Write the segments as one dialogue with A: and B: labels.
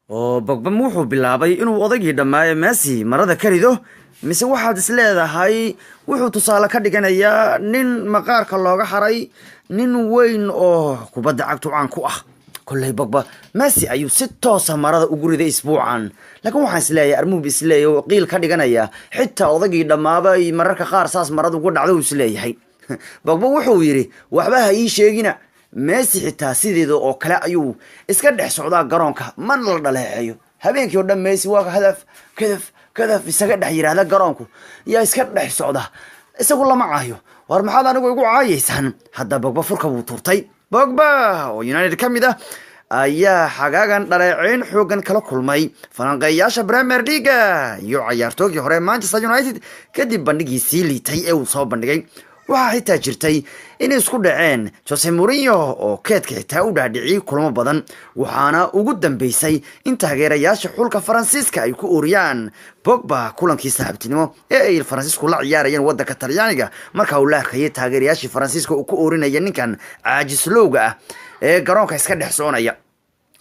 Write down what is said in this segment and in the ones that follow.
A: oo Pogba wuxuu bilaabay inuu odaygii dhammaayay Messi marada ka rido mise waxaad is leedahay wuxuu tusaale ka dhiganayaa nin maqaarka looga xaray nin weyn oo kubadda cagtu caan ku ah kullay Pogba Messi ayuu si toos ah marada ugu riday isbuucan laakiin waxaan is leeyahay armuub is leeyahay qiil ka dhiganaya xitaa odaygii dhammaabay mararka qaar saas marada ugu dhacdo is leeyahay Pogba wuxuu yiri waxba ha ii sheegina Messi xitaa sideedo oo kale ayuu iska dhex socdaa garoonka man la dhaleeceeyo habeenkii oo dhan Messi waa kadaf isaga dhex yiraahda garoonku yaa iska dhex socda isagu lama caayo war maxaad anigu igu caayaysan hadda Pogba furka buu turtay Pogba oo United kamid ah ayaa xagaagan dhaleeceyn xoogan kala kulmay falanqeeyaasha Premier League iyo ciyaartoygii hore Manchester United kadib bandhigiisii liitay ee uu soo bandhigay waxaa xitaa jirtay inay isku dhaceen Jose Mourinho oo keedka xitaa u dhaadhiciyay kulamo badan waxaana ugu dambeysay in taageerayaasha xulka Faransiiska ay ku ooriyaan Pogba kulankii saaxiibtinimo ee ay Faransiisku la ciyaarayeen waddanka Talyaaniga marka uu la arkayay taageerayaashii Faransiiska uu ku oorinaya ninkan caajislowga ah ee garoonka iska dhex soonaya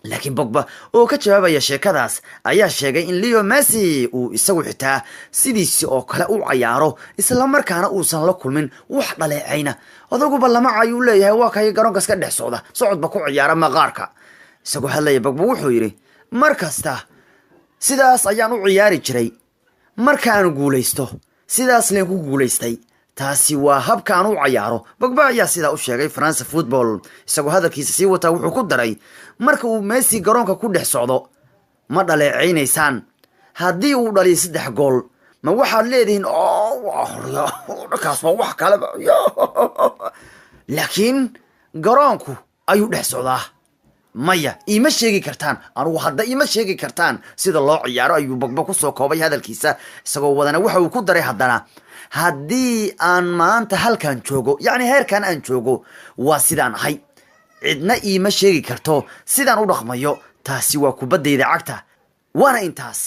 A: laakiin Pogba oo ka jawaabaya sheekadaas ayaa sheegay in Leo Messi uu isagu xitaa sidiisi oo kale u ciyaaro isla markaana uusan la kulmin wax dhaleecayna odaguba lama caayuu leeyahay waa kay garoonka iska dhex socda socodba ku ciyaara maqaarka isagoo hadlaya Pogba wuxuu yiri markasta sidaas ayaan u ciyaari jiray markaan guuleysto sidaas leen ku guuleystay taasi waa habkaan u ciyaaro Pogba ayaa sidaa u sheegay France Football isagoo hadalkiisa sii wata wuxuu ku daray marka uu Messi garoonka ku dhex socdo ma dhaleeceynaysan haddii uu dhaliyo 3 gool ma waxaad leedihiin kaas waa wax kale laakiin garoonku ayuu dhex socdaa maya ima sheegi kartaan anigu hadda ima sheegi kartaan sida loo ciyaaro ayuu Pogba ku soo koobay hadalkiisa isagoo wadana waxa uu ku daray haddana haddii aan maanta halkan joogo yacni heerkan aan joogo waa sidaan ahay cidna iima sheegi karto sidaan u dhaqmayo taasi waa kubaddayda cagta waana intaas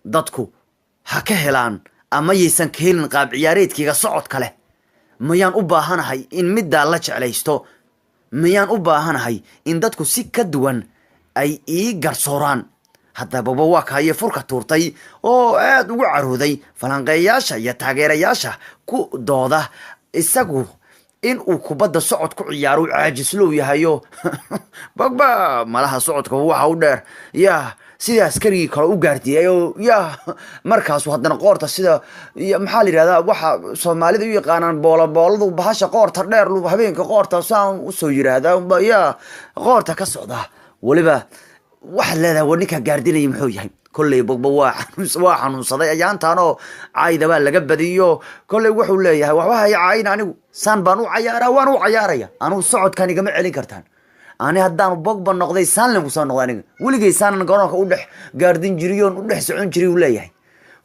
A: dadku ha ka helaan ama yaysan ka helin qaab ciyaareedkayga socod kale mayaan u baahanahay in middaa la jeclaysto mayaan u baahanahay in dadku si ka duwan ay ii garsooraan hadda Pogba waa kaayay furka tuurtay oo aad ugu carooday falanqeeyaasha iyo taageerayaasha ku dooda isagu in uu kubadda socod ku ciyaaro caajislow yahayo Pogba malaha socodka waxa u dheer yaa sida askarigii kale u gaardiyayo yaa markaas haddana qoorta sida maxaa la yiraahdaa waxa Soomaalidu u yaqaanaan booladu bahasha qoorta dheer lu habeenka qoorta saan u soo yiraahdaa yaa qoorta ka socda waliba wax leedahay waninka gaardinay muxuu yahay kullay Pogba waa xanuunsaday ayaantaano caydaba laga badiyo kullay wuxuu leeyahay waxba hay caayna anigu san baan u ciyaaraya anigu socodkan igama celin kartaan ani haddaan Pogba noqday san lagu soo noqday aniga waligay san garoonka u dhex gaardin jiriyoon u dhex socon jiray uu leeyahay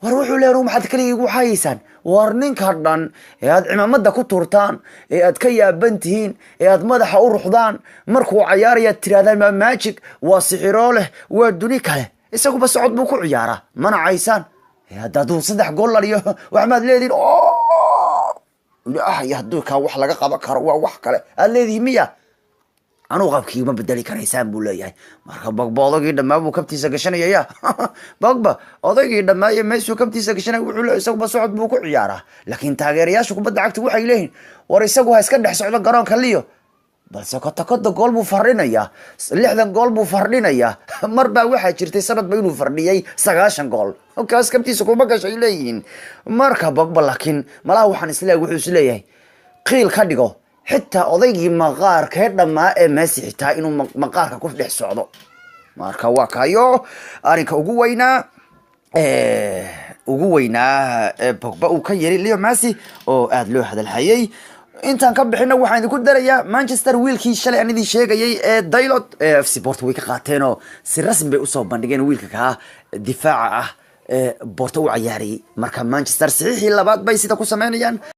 A: war wuxuu leeyahay maxaad kaliya igu xayaysan war ninka dhan ee aad cimaamada ku turtaan ee aad ka yaabantihiin ee aad madaxa u ruxdaan markuu ciyaaraya tiraadaan ma magic waa sixiro leh waa duni kale isagu bas socod buu ku ciyaaraa mana caysan hadduu 3 gool laliyo wax maad leediin ya hadduu ka wax laga qaban karo waa wax kale aad leediin miya anu qabkii ma bedeli karaysaan buu leeyahay marka Pogba odaygii dhammaa buu kabtiisa gashanaya Pogba odaygii dhammaa iyo Messi kabtiisa gashanay wuxuu leeyahay isagu bas socod buu ku ciyaaraa laakiin taageerayaashu kubadda cagta waxay leeyihiin war isagu ha iska dhex socdo garoonka liyo balse kota gool buu fardhinaya 60 gool buu fardhinaya marba waxa jirtay sanadba inuu fardhiyay 90 gool kaas kabtiisa kuma gashay leeyihiin marka Pogba laakiin malaha waxaan wuxuu is leeyahay qiil ka dhigo xitaa odaygii maqaarka dhammaa ee Messi xitaa inuu maqaarka ku dhex socdo marka waa kayo arinka ugu weynaa Pogba uu ka yiri Leo Messi oo aad loo hadalhayay intaan ka bixina waxaan idinku darayaa Manchester wiilkii shalay aan idin sheegayay ee Dalot FC Porto way ka qaateen oo si rasmi bay u soo bandhigeen wiilka ka difaaca ah Porto u ciyaariyay marka Manchester saxiixii labaad bay sida ku sameynayaan